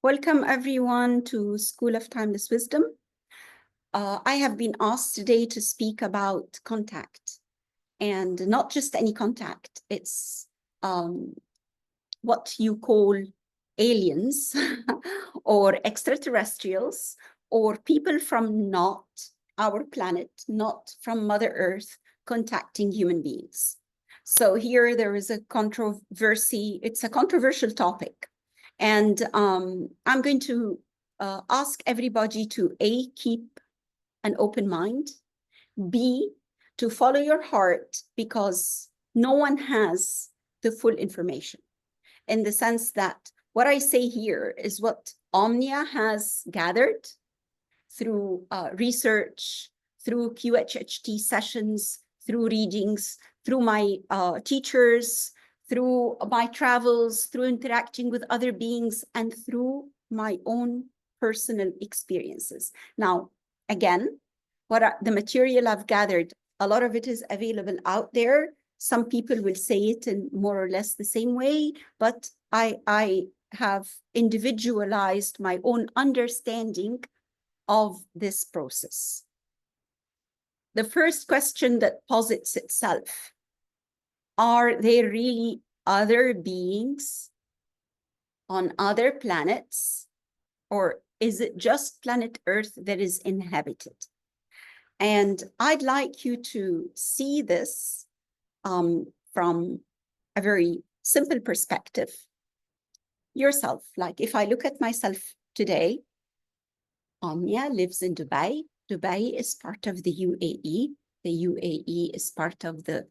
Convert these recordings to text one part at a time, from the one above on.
Welcome everyone to School of Timeless Wisdom. I have been asked today to speak about contact, and not just any contact. It's what you call aliens or extraterrestrials or people from not our planet, not from Mother Earth, contacting human beings. So here there is a controversy. It's a controversial topic. And I'm going to ask everybody to A, keep an open mind, B, to follow your heart, because no one has the full information, in the sense that what I say here is what Omnia has gathered through research, through QHHT sessions, through readings, through my teachers, through my travels, through interacting with other beings, and through my own personal experiences. Now, again, the material I've gathered, a lot of it is available out there. Some people will say it in more or less the same way, but I have individualized my own understanding of this process. The first question that posits itself: are there really other beings on other planets, or is it just planet Earth that is inhabited? And I'd like you to see this from a very simple perspective. Yourself, like if I look at myself today, Omnia lives in Dubai. Dubai is part of the UAE. The UAE is part of the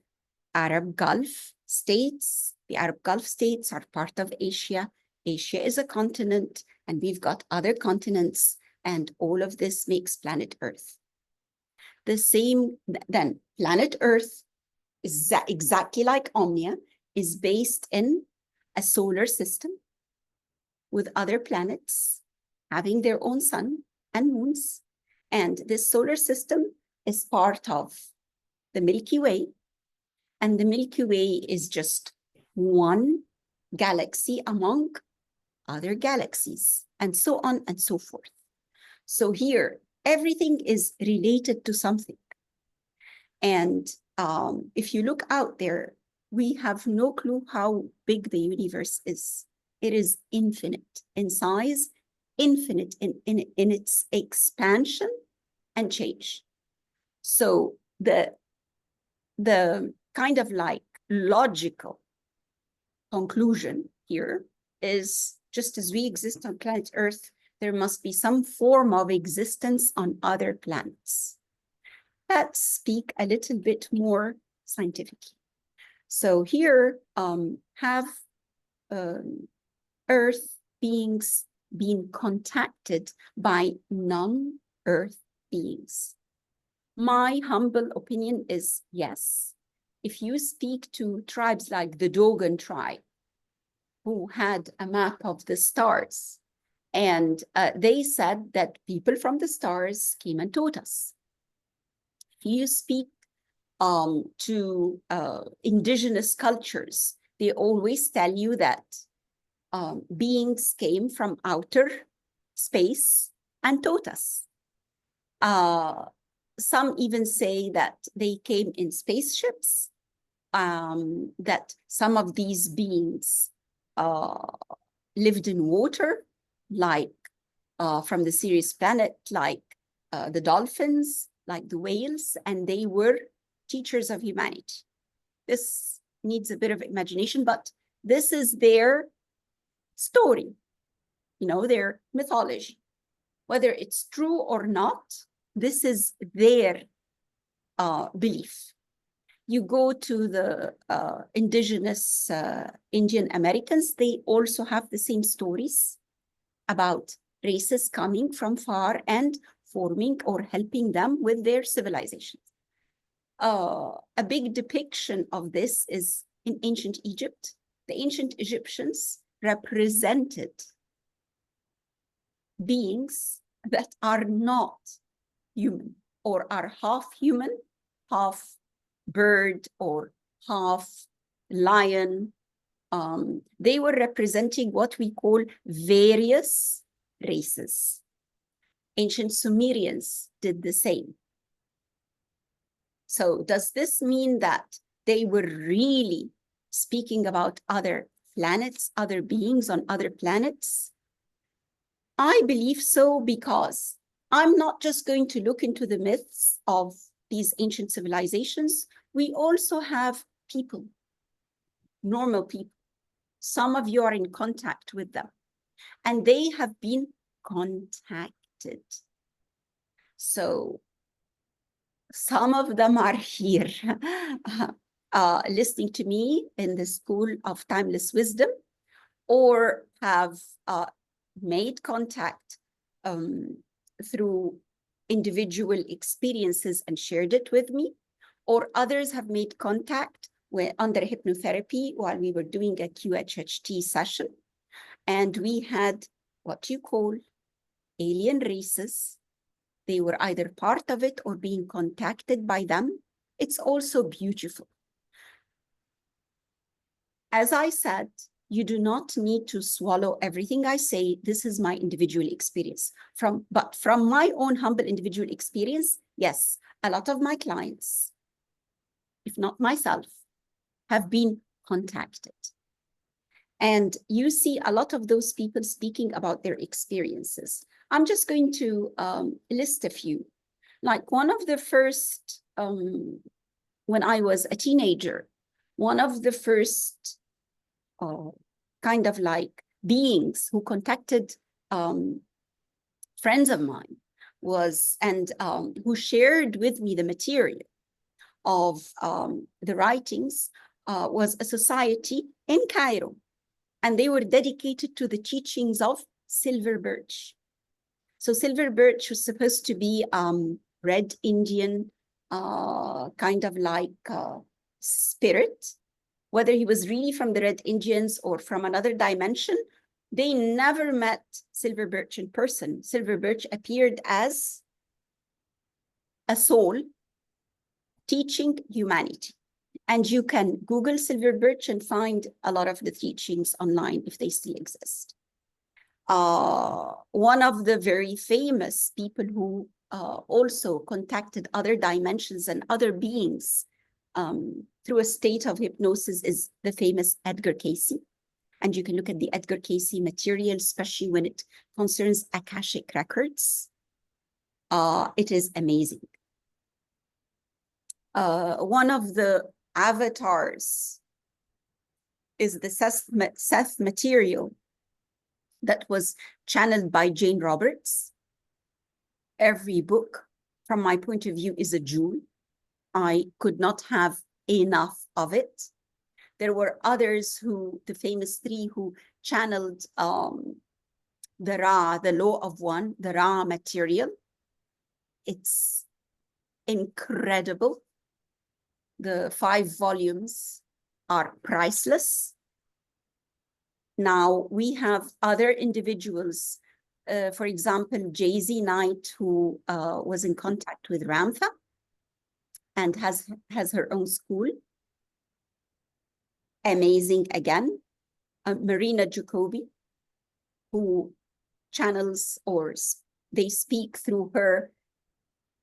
Arab Gulf states. The Arab Gulf states are part of Asia. Asia is a continent, and we've got other continents, and all of this makes planet Earth. The same, then, planet Earth is exactly like Omnia, is based in a solar system with other planets having their own sun and moons. And this solar system is part of the Milky Way. And the Milky Way is just one galaxy among other galaxies, and so on and so forth. So here, everything is related to something. And if you look out there, we have no clue how big the universe is. It is infinite in size, infinite in its expansion and change. So the kind of like logical conclusion here is, just as we exist on planet Earth, there must be some form of existence on other planets. Let's speak a little bit more scientifically. So here have Earth beings being contacted by non-Earth beings? My humble opinion is yes. If you speak to tribes like the Dogon tribe, who had a map of the stars, and they said that people from the stars came and taught us. If you speak to indigenous cultures, they always tell you that beings came from outer space and taught us. Some even say that they came in spaceships, that some of these beings lived in water, like from the Sirius planet, like the dolphins, like the whales, and they were teachers of humanity. This needs a bit of imagination, but this is their story, their mythology. Whether it's true or not, this is their belief. You go to the indigenous Indian Americans, they also have the same stories about races coming from far and forming or helping them with their civilizations. A big depiction of this is in ancient Egypt. The ancient Egyptians represented beings that are not human, or are half human, half bird, or half lion, They were representing what we call various races. Ancient Sumerians did the same. So does this mean that they were really speaking about other planets, other beings on other planets? I believe so, because I'm not just going to look into the myths of these ancient civilizations. We also have people, normal people. Some of you are in contact with them, and they have been contacted. So some of them are here listening to me in the School of Timeless Wisdom, or have made contact through individual experiences and shared it with me, or others have made contact under hypnotherapy while we were doing a QHHT session. And we had what you call alien races. They were either part of it or being contacted by them. It's also beautiful. As I said, you do not need to swallow everything I say. This is my individual experience. But from my own humble individual experience, yes, a lot of my clients, if not myself, have been contacted. And you see a lot of those people speaking about their experiences. I'm just going to list a few. Like one of the first, when I was a teenager, one of the first kind of like beings who contacted friends of mine was, and who shared with me the material of the writings, was a society in Cairo. And they were dedicated to the teachings of silver birch. So silver birch was supposed to be red Indian, kind of like spirit. Whether he was really from the Red Indians or from another dimension, they never met silver birch in person. Silver birch appeared as a soul teaching humanity. And you can Google silver birch and find a lot of the teachings online if they still exist. One of the very famous people who also contacted other dimensions and other beings through a state of hypnosis is the famous Edgar Cayce. And you can look at the Edgar Cayce material, especially when it concerns Akashic records. It is amazing. One of the avatars is the Seth material that was channeled by Jane Roberts. Every book, from my point of view, is a jewel. I could not have enough of it. There were others who, the famous three who channeled the Ra, the Law of One, the Ra material. It's incredible. The 5 volumes are priceless. Now we have other individuals, for example, Jay-Z Knight, who was in contact with Ramtha and has her own school. Amazing again. Marina Jacobi, who channels, or they speak through her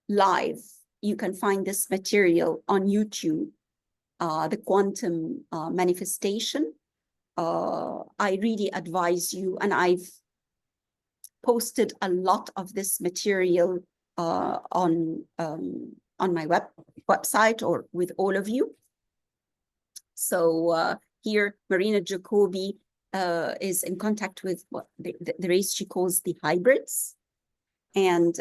live. You can find this material on YouTube, the quantum manifestation. I really advise you, and I've posted a lot of this material on my website or with all of you. So here, Marina Jacobi is in contact with what the race she calls the hybrids. And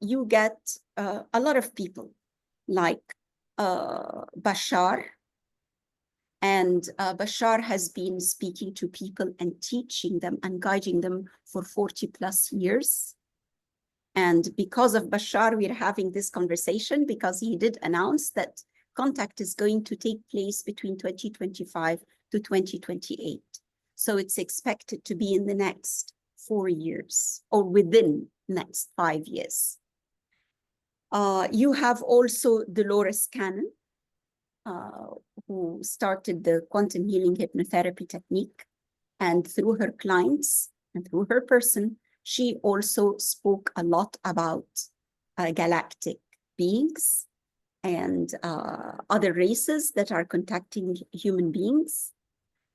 you get a lot of people like Bashar. And Bashar has been speaking to people and teaching them and guiding them for 40+ years. And because of Bashar, we're having this conversation, because he did announce that contact is going to take place between 2025 to 2028. So it's expected to be in the next 4 years, or within next 5 years. You have also Dolores Cannon, who started the quantum healing hypnotherapy technique. And through her clients and through her person, she also spoke a lot about galactic beings and other races that are contacting human beings.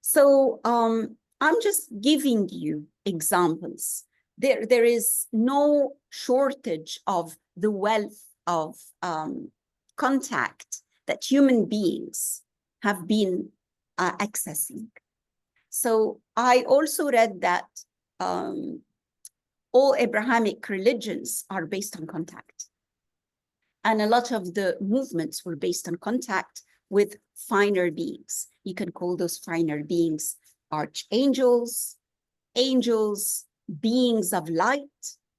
So I'm just giving you examples. There is no shortage of the wealth of contact that human beings have been accessing. So I also read that all Abrahamic religions are based on contact. And a lot of the movements were based on contact with finer beings. You can call those finer beings archangels, angels, beings of light.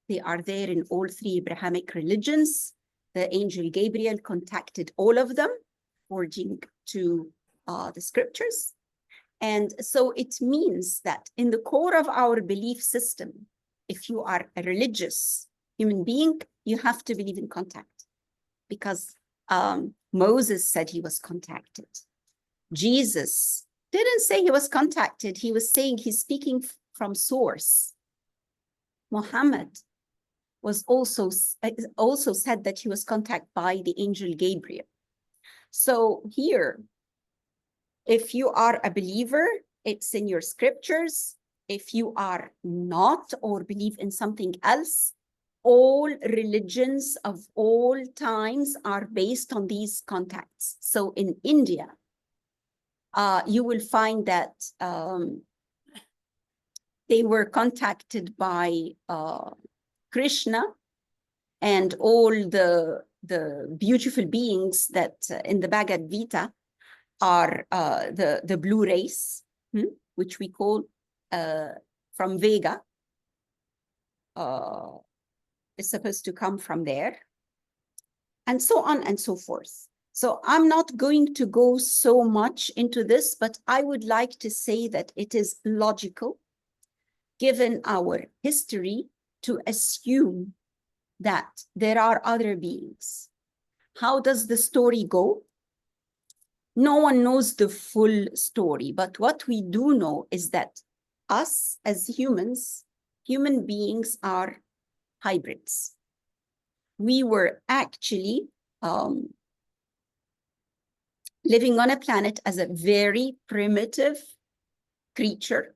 They are there in all three Abrahamic religions. The angel Gabriel contacted all of them, according to the scriptures. And so it means that in the core of our belief system, if you are a religious human being, you have to believe in contact. Because Moses said he was contacted. Jesus didn't say he was contacted. He was saying he's speaking from source. Muhammad was also said that he was contacted by the angel Gabriel. So here, if you are a believer, it's in your scriptures. If you are not or believe in something else, all religions of all times are based on these contacts. So in India, you will find that they were contacted by Krishna and all the beautiful beings that in the Bhagavad Gita are the blue race, which we call from Vega. Is supposed to come from there, and so on and so forth. So I'm not going to go so much into this, but I would like to say that it is logical, given our history, to assume that there are other beings. How does the story go? No one knows the full story, but what we do know is that us as humans, human beings are hybrids. We were actually living on a planet as a very primitive creature,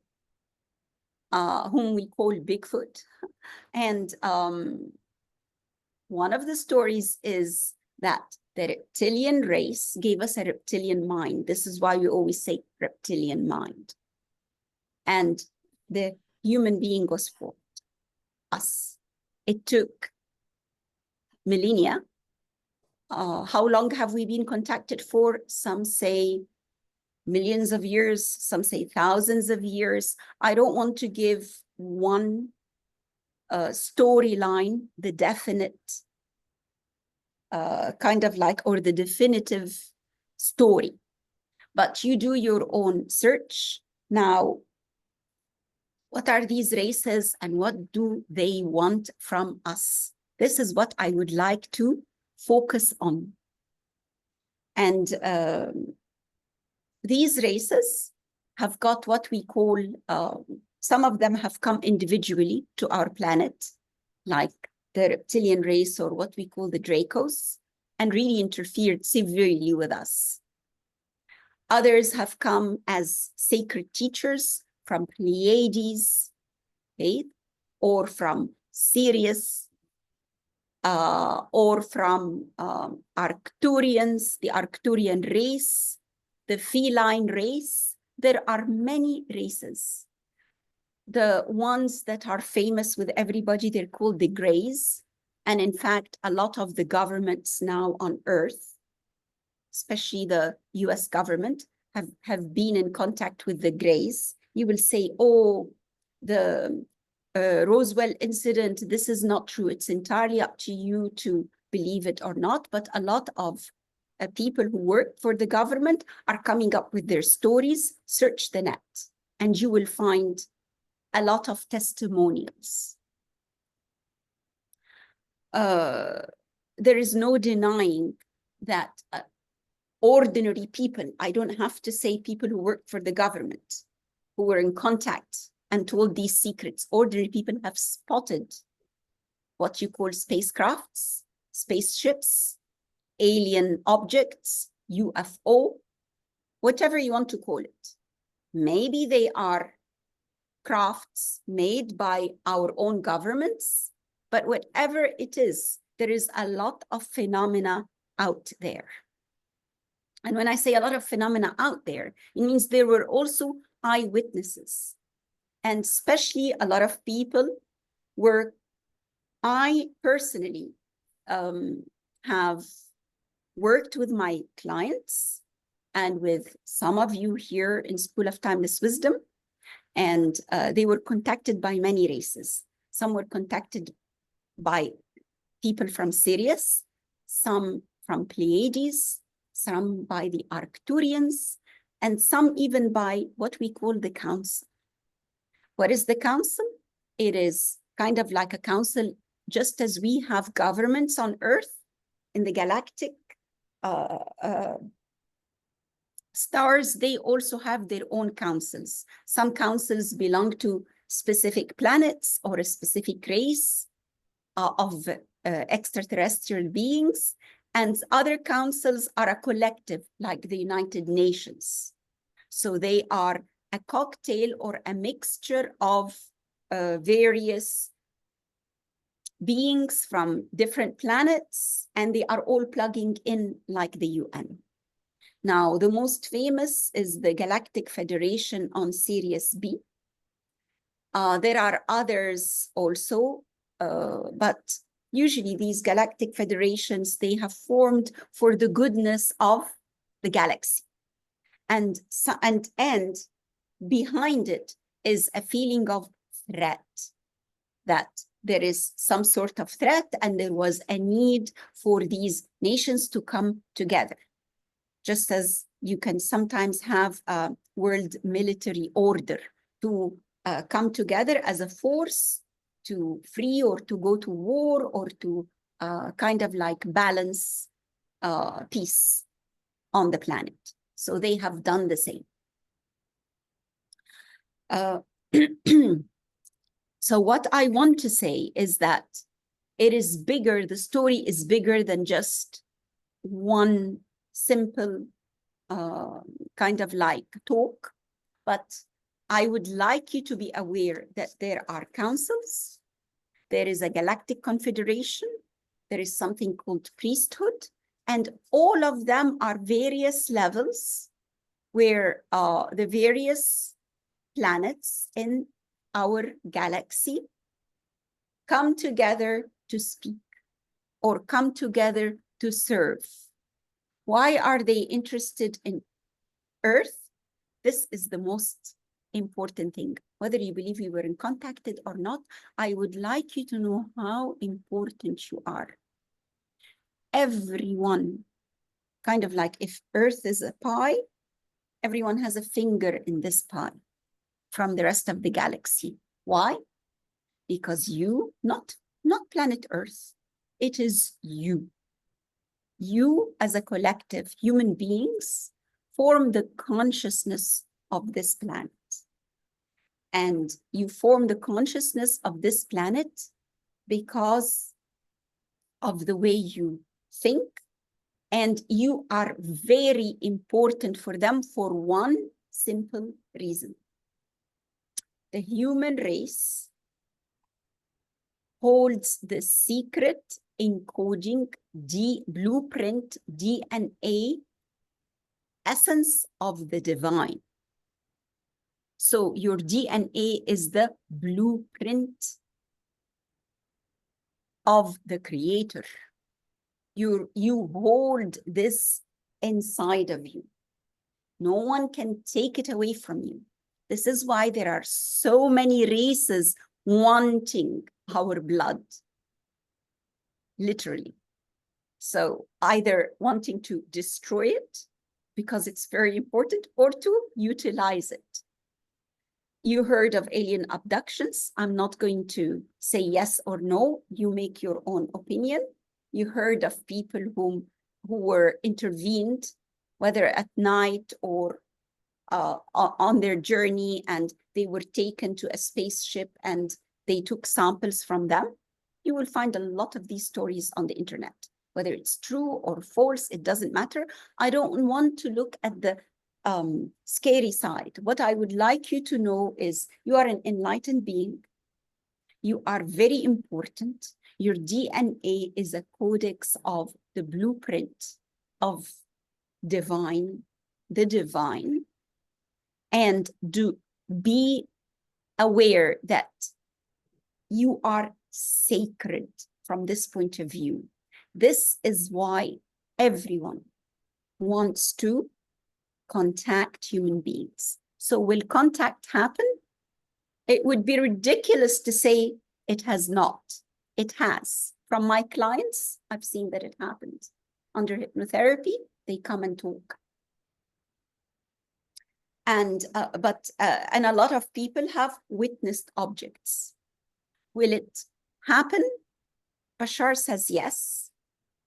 whom we call Bigfoot. And one of the stories is that the reptilian race gave us a reptilian mind. This is why we always say reptilian mind. And the human being was formed, us. It took millennia. How long have we been contacted for? Some say millions of years, some say thousands of years. I don't want to give one storyline, the definite kind of like, or the definitive story. But you do your own search. Now, what are these races and what do they want from us? This is what I would like to focus on. And these races have got what we call, some of them have come individually to our planet, like the reptilian race or what we call the Dracos, and really interfered severely with us. Others have come as sacred teachers from Pleiades, okay, or from Sirius, or from Arcturians, the Arcturian race, the feline race. There are many races. The ones that are famous with everybody, they're called the Greys. And in fact, a lot of the governments now on Earth, especially the US government, have been in contact with the Greys. You will say, oh, the Roswell incident, this is not true. It's entirely up to you to believe it or not. But a lot of people who work for the government are coming up with their stories. Search the net and you will find a lot of testimonials. There is no denying that ordinary people. I don't have to say people who work for the government, who were in contact and told these secrets. Ordinary people have spotted what you call spacecrafts, spaceships, alien objects, UFO, whatever you want to call it. Maybe they are crafts made by our own governments, but whatever it is, there is a lot of phenomena out there. And when I say a lot of phenomena out there, it means there were also eyewitnesses. And especially a lot of people were, I personally have worked with my clients and with some of you here in School of Timeless Wisdom, and they were contacted by many races. Some were contacted by people from Sirius, some from Pleiades, some by the Arcturians, and some even by what we call the council. What is the council? It is kind of like a council, just as we have governments on Earth in the galactic stars, they also have their own councils. Some councils belong to specific planets or a specific race of extraterrestrial beings, and other councils are a collective, like the United Nations. So they are a cocktail or a mixture of various beings from different planets, and they are all plugging in like the UN. Now, the most famous is the Galactic Federation on Sirius B. There are others also, but usually these galactic federations, they have formed for the goodness of the galaxy. And behind it is a feeling of threat, that there is some sort of threat and there was a need for these nations to come together. Just as you can sometimes have a world military order to come together as a force to free or to go to war or to kind of like balance peace on the planet. So they have done the same. So what I want to say is that it is bigger, the story is bigger than just one simple kind of like talk, but I would like you to be aware that there are councils, there is a galactic confederation, there is something called priesthood, and all of them are various levels where the various planets in our galaxy come together to speak or come together to serve. Why are they interested in Earth? This is the most important thing. Whether you believe you were contacted or not, I would like you to know how important you are. Everyone, kind of like if Earth is a pie, everyone has a finger in this pie from the rest of the galaxy. Why? Because you, not planet Earth, it is you. You as a collective, human beings, form the consciousness of this planet. And you form the consciousness of this planet because of the way you think, and you are very important for them for one simple reason. The human race holds the secret encoding blueprint DNA essence of the divine. So your DNA is the blueprint of the creator. You hold this inside of you. No one can take it away from you. This is why there are so many races wanting our blood, literally. So either wanting to destroy it because it's very important, or to utilize it. You heard of alien abductions. I'm not going to say yes or no. You make your own opinion. You heard of people who were intervened whether at night or on their journey, and they were taken to a spaceship and they took samples from them. You will find a lot of these stories on the internet. Whether it's true or false, it doesn't matter. I don't want to look at the scary side. What I would like you to know is you are an enlightened being. You are very important. Your DNA is a codex of the blueprint of the divine, and be aware that you are sacred from this point of view. This is why everyone wants to contact human beings. So will contact happen? It would be ridiculous to say it has not. It has. From my clients, I've seen that it happened. Under hypnotherapy, they come and talk. And a lot of people have witnessed objects. Will it happen? Bashar says yes,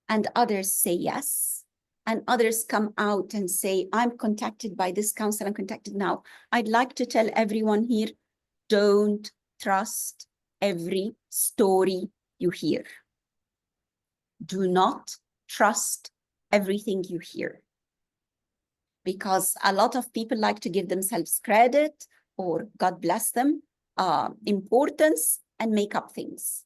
and others say yes, and others come out and say, I'm contacted by this council, I'm contacted now. I'd like to tell everyone here, don't trust every story you hear. Do not trust everything you hear. Because a lot of people like to give themselves credit, or God bless them, importance, and make up things.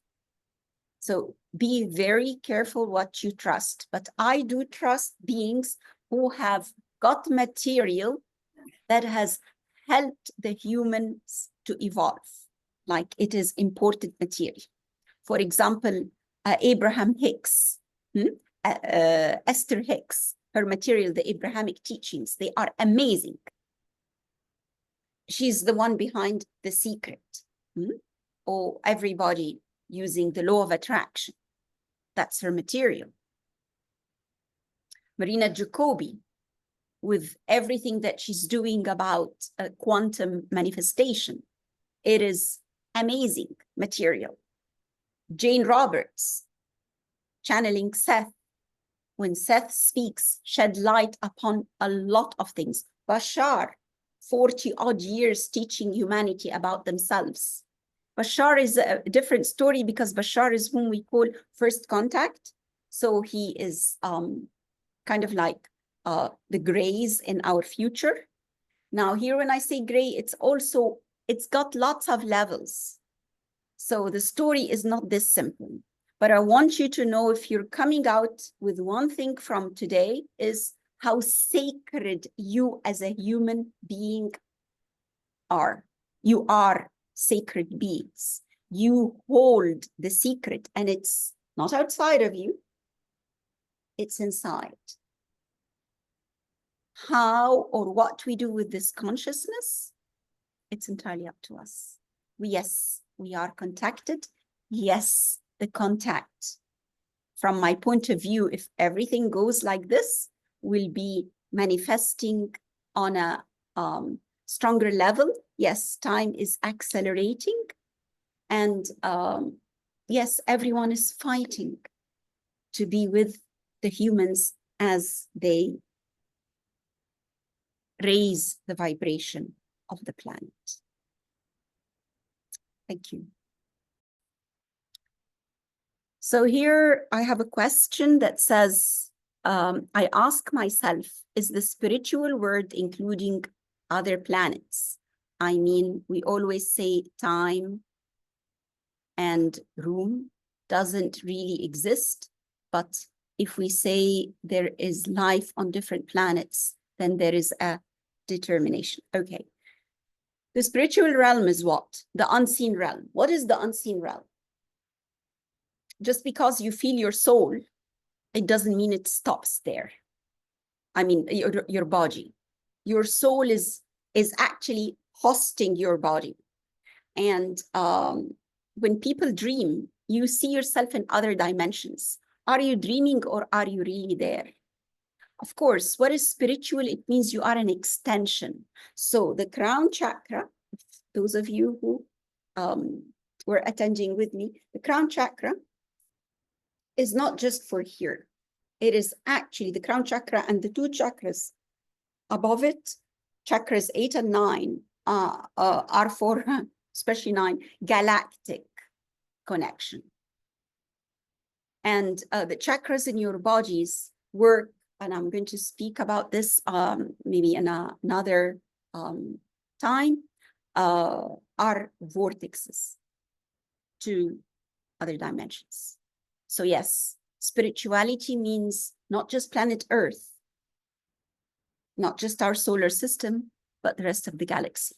So be very careful what you trust. But I do trust beings who have got material that has helped the humans to evolve, like it is imported material. For example, Abraham Hicks, Esther Hicks, her material, the Abrahamic teachings, they are amazing. She's the one behind The Secret, or everybody using the law of attraction. That's her material. Marina Jacobi, with everything that she's doing about quantum manifestation, it is amazing material. Jane Roberts, channeling Seth. When Seth speaks, shed light upon a lot of things. Bashar, 40 odd years teaching humanity about themselves. Bashar is a different story because Bashar is whom we call first contact. So he is kind of like the grays in our future. Now here, when I say gray, it's got lots of levels. So the story is not this simple. But I want you to know, if you're coming out with one thing from today, is how sacred you as a human being are. You are sacred beings. You hold the secret, and it's not outside of you, it's inside. How or what we do with this consciousness, it's entirely up to us. Yes, we are contacted. Yes, the contact, from my point of view, if everything goes like this, will be manifesting on a stronger level. Yes, time is accelerating. And yes, everyone is fighting to be with the humans as they raise the vibration of the planet. Thank you. So here I have a question that says, I ask myself, is the spiritual world including other planets? I mean, we always say time and room doesn't really exist, but if we say there is life on different planets, then there is a determination. Okay. The spiritual realm is what? The unseen realm. What is the unseen realm? Just because you feel your soul, it doesn't mean it stops there. I mean, your body. Your soul is actually hosting your body. And when people dream, you see yourself in other dimensions. Are you dreaming, or are you really there? Of course, what is spiritual? It means you are an extension. So the crown chakra, those of you who were attending with me, the crown chakra is not just for here. It is actually the crown chakra and the two chakras above it, chakras 8 and 9 are for, especially 9, galactic connection. And the chakras in your bodies work, and I'm going to speak about this maybe in another time, are vortexes to other dimensions. So yes, spirituality means not just planet Earth, not just our solar system, but the rest of the galaxy.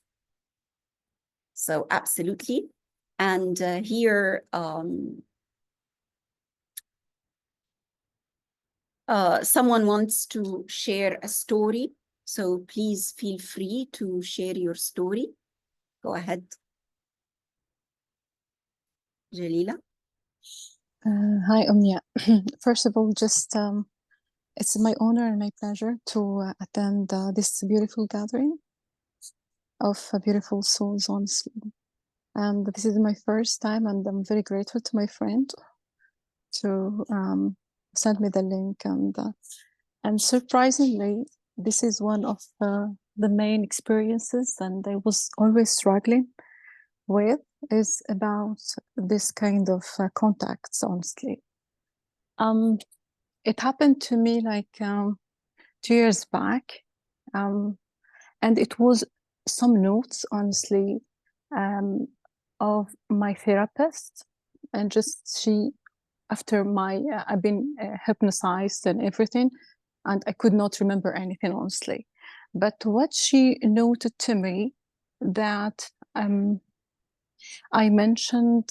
So absolutely. And here, someone wants to share a story. So please feel free to share your story. Go ahead. Jalila. Hi, Omnia. First of all, just it's my honor and my pleasure to attend this beautiful gathering of beautiful souls, honestly. And this is my first time, and I'm very grateful to my friend to send me the link. And surprisingly, this is one of the main experiences, and I was always struggling with, is about this kind of contacts, honestly. It happened to me like 2 years back, and it was some notes, honestly, of my therapist, and just she, after my I've been hypnotized and everything, and I could not remember anything, honestly. But what she noted to me, that I mentioned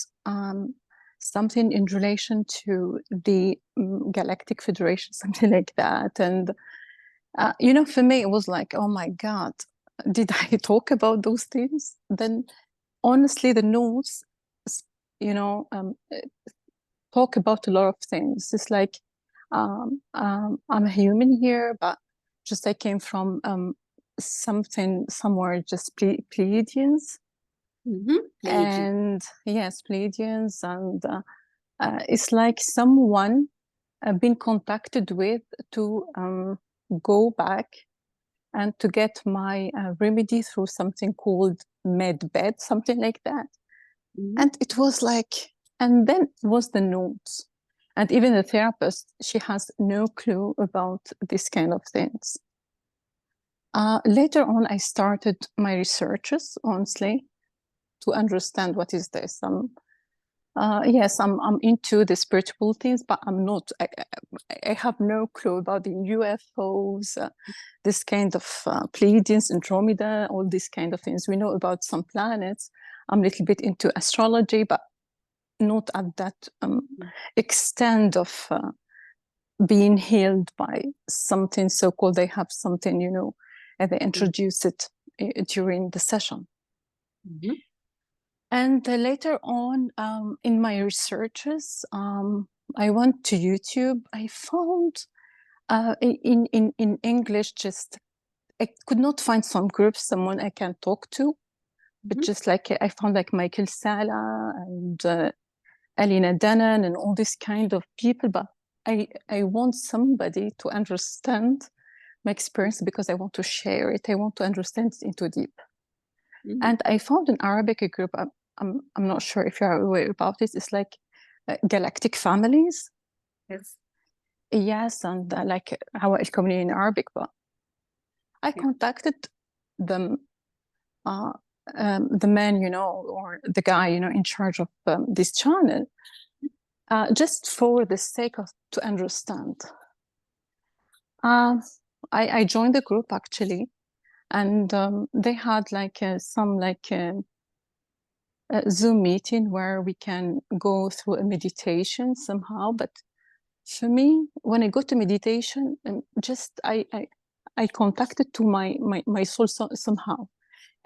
something in relation to the Galactic Federation, something like that. And, for me, it was like, oh my God, did I talk about those things? Then, honestly, the notes, talk about a lot of things. It's like, I'm a human here, but just I came from somewhere, just Pleiadians. Mm-hmm. And yes, Pleiadians, and it's like someone been contacted with to go back and to get my remedy through something called medbed, something like that. Mm-hmm. And it was like, and then was the notes. And even the therapist, she has no clue about this kind of things. Later on, I started my researches, honestly, to understand what is this. Yes, I'm into the spiritual things, but I'm not. I have no clue about the UFOs, this kind of Pleiadians, Andromeda, all these kind of things. We know about some planets. I'm a little bit into astrology, but not at that extent of being healed by something so-called. They have something, and they introduce it during the session. Mm-hmm. And later on, in my researches, I went to YouTube. I found in English, just I could not find some groups, someone I can talk to, but just like I found like Michael Sala and Alina Danan and all this kind of people. But I want somebody to understand my experience, because I want to share it. I want to understand it into deep. Mm-hmm. And I found an Arabic group. I'm not sure if you're aware about it. It's like Galactic Families. Yes. Yes, and like how I communicate in Arabic. But I contacted them, the man, or the guy, in charge of this channel, just for the sake of to understand. I joined the group actually, and they had like some like a Zoom meeting where we can go through a meditation somehow. But for me, when I go to meditation, just I contacted to my soul somehow,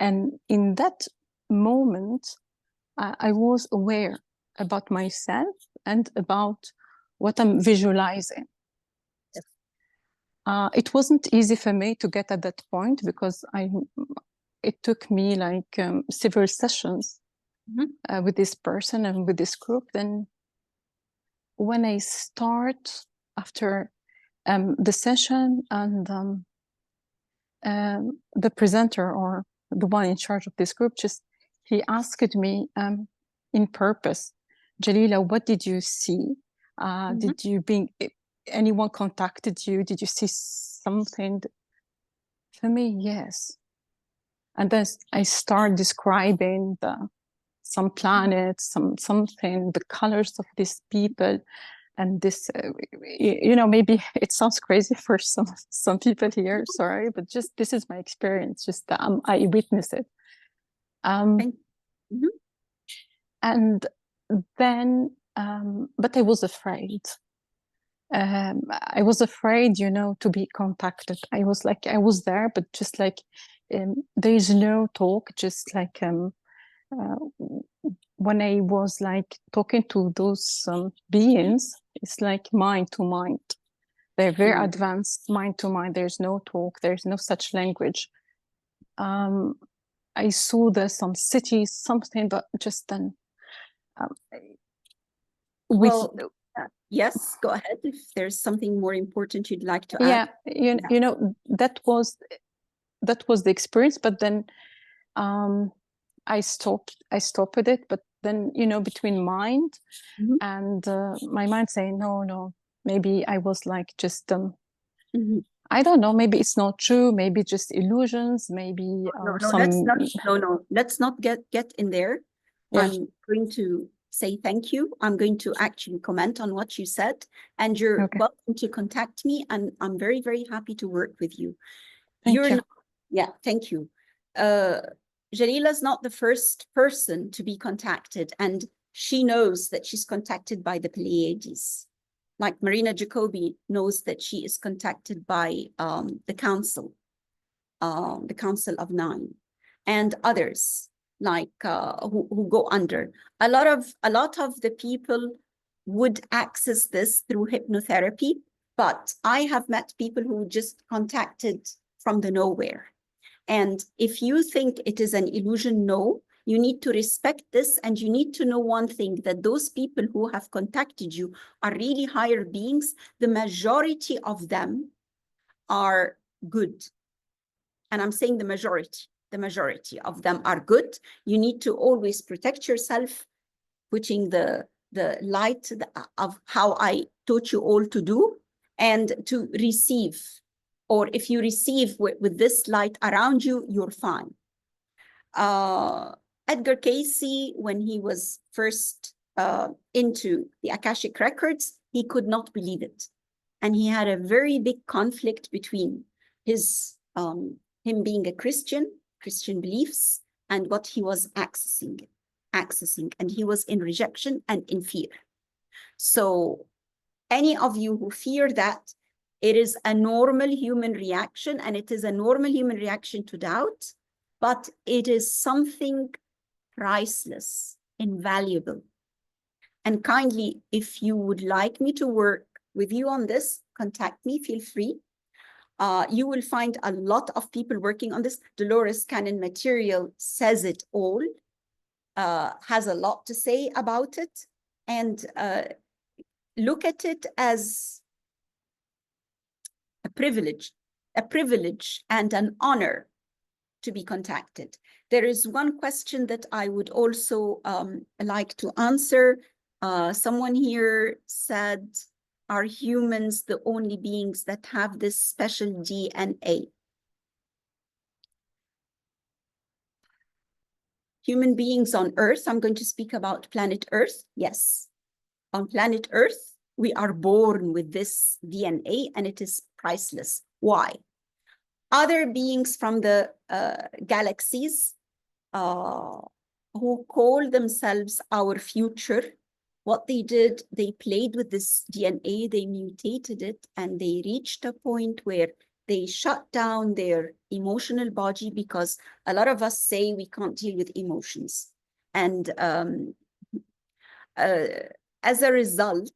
and in that moment, I was aware about myself and about what I'm visualizing. Yes. It wasn't easy for me to get at that point, because it took me like several sessions with this person and with this group. Then when I start after the session, and the presenter or the one in charge of this group, he asked me in purpose, Jalila, what did you see? Did anyone contacted you? Did you see something? For me, yes. And then I start describing some planets, something, the colors of these people, and this, maybe it sounds crazy for some people here. Sorry, but just this is my experience. Just I witness it. And then, but I was afraid. I was afraid, to be contacted. I was there, but just like there is no talk. Just like when I was like talking to those beings, it's like mind to mind. They're very advanced, mind to mind. There's no talk. There's no such language. I saw there's some cities, something, but just then. Yes, go ahead. If there's something more important you'd like to add. Yeah, that was the experience. But then I stopped with it. But then between mind and my mind saying no, maybe I was like just I don't know, maybe it's not true, maybe just illusions, maybe let's not get in there. Yeah. I'm going to say thank you. I'm going to actually comment on what you said, and you're welcome to contact me, and I'm very, very happy to work with you. Thank you. Yeah, thank you. Jalila's not the first person to be contacted, and she knows that she's contacted by the Pleiades. Like Marina Jacobi knows that she is contacted by the Council of Nine, and others like who go under. A lot of the people would access this through hypnotherapy, but I have met people who just contacted from the nowhere. And if you think it is an illusion, no, you need to respect this, and you need to know one thing, that those people who have contacted you are really higher beings. The majority of them are good. And I'm saying the majority of them are good. You need to always protect yourself, putting the light of how I taught you all to do, and to receive. Or if you receive with this light around you, you're fine. Edgar Cayce, when he was first into the Akashic Records, he could not believe it. And he had a very big conflict between his him being a Christian beliefs, and what he was accessing. And he was in rejection and in fear. So any of you who fear that, it is a normal human reaction, and it is a normal human reaction to doubt, but it is something priceless, invaluable. And kindly, if you would like me to work with you on this, contact me, feel free. You will find a lot of people working on this. Dolores Cannon Material says it all, has a lot to say about it, and look at it as a privilege and an honor to be contacted. There is one question that I would also like to answer. Someone here said, are humans the only beings that have this special DNA? Human beings on Earth, I'm going to speak about planet Earth. Yes, on planet Earth, we are born with this DNA, and it is priceless. Why? Other beings from the galaxies who call themselves our future, what they did, they played with this DNA, they mutated it, and they reached a point where they shut down their emotional body, because a lot of us say we can't deal with emotions. And as a result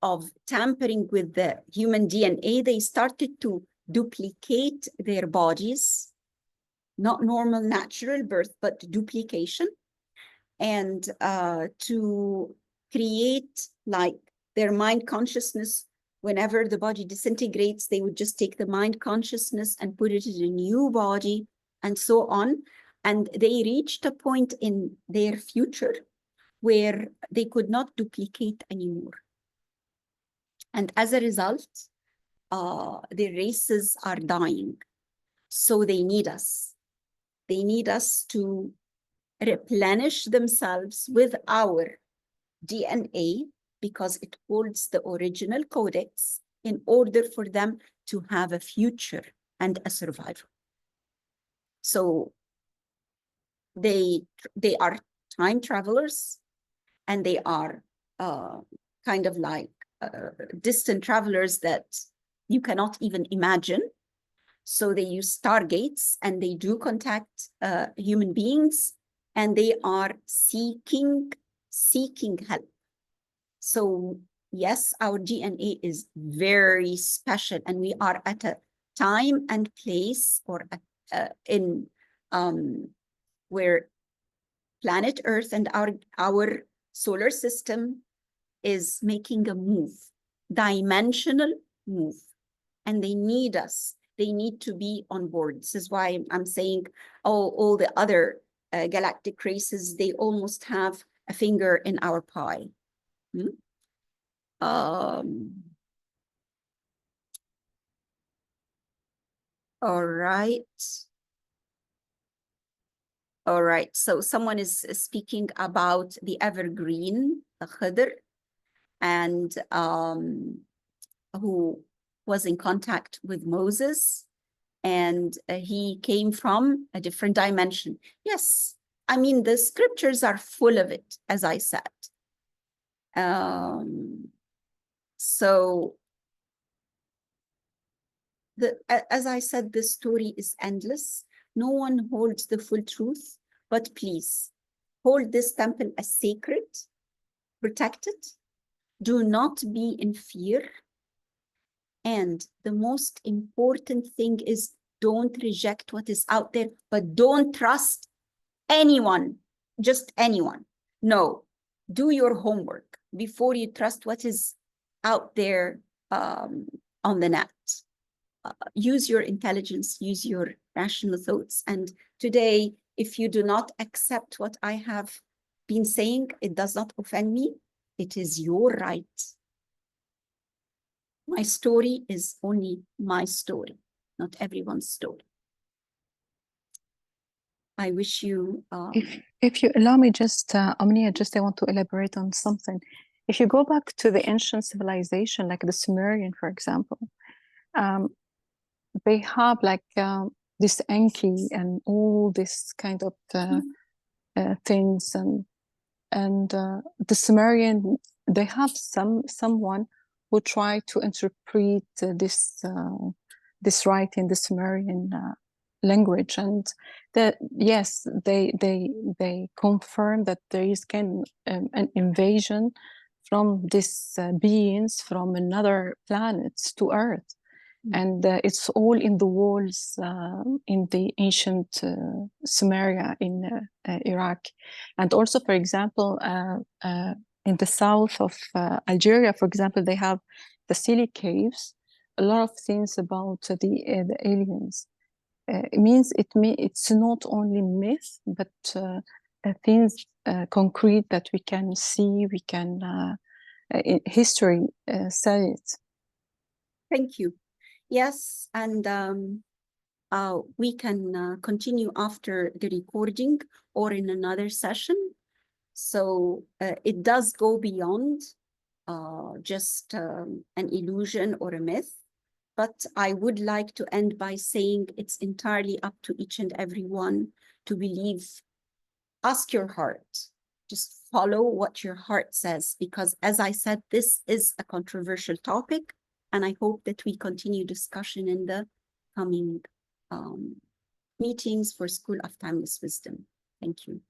of tampering with the human DNA, they started to duplicate their bodies, not normal natural birth, but duplication, and to create like their mind consciousness Whenever the body disintegrates, they would just take the mind consciousness and put it in a new body, and so on. And they reached a point in their future where they could not duplicate anymore. And as a result, their races are dying. So they need us. They need us to replenish themselves with our DNA, because it holds the original codex in order for them to have a future and a survival. So they are time travelers, and they are kind of like distant travelers that you cannot even imagine. So they use stargates, and they do contact human beings, and they are seeking help. So yes, our DNA is very special, and we are at a time and place, or in where planet Earth and our solar system is making a move, dimensional move, and they need us. They need to be on board. This is why I'm saying, all the other galactic races, they almost have a finger in our pie. All right. All right. So someone is speaking about the evergreen, the Khidr, and who was in contact with Moses, and he came from a different dimension. Yes, I mean, the scriptures are full of it, as I said. So as I said, the story is endless. No one holds the full truth, but please hold this temple as sacred, protect it, do not be in fear. And the most important thing is, don't reject what is out there, but don't trust anyone, just anyone. No, do your homework before you trust what is out there on the net. Use your intelligence, use your rational thoughts. And today, if you do not accept what I have been saying, it does not offend me. It is your right. My story is only my story, not everyone's story. I wish you... If you allow me, just, Omnia, I want to elaborate on something. If you go back to the ancient civilization, like the Sumerian, for example, they have like this Enki and all this kind of things, and the Sumerian, they have someone who try to interpret this writing, the Sumerian language, and that yes, they confirm that there is an invasion from these beings from another planets to Earth. And it's all in the walls in the ancient Sumeria in Iraq. And also, for example, in the south of Algeria, for example, they have the Sili caves, a lot of things about the aliens. It means it's not only myth, but things concrete that we can see, we can, history say it. Thank you. Yes, and we can continue after the recording or in another session. So it does go beyond just an illusion or a myth. But I would like to end by saying it's entirely up to each and every one to believe. Ask your heart. Just follow what your heart says, because as I said, this is a controversial topic. And I hope that we continue discussion in the coming meetings for School of Timeless Wisdom. Thank you.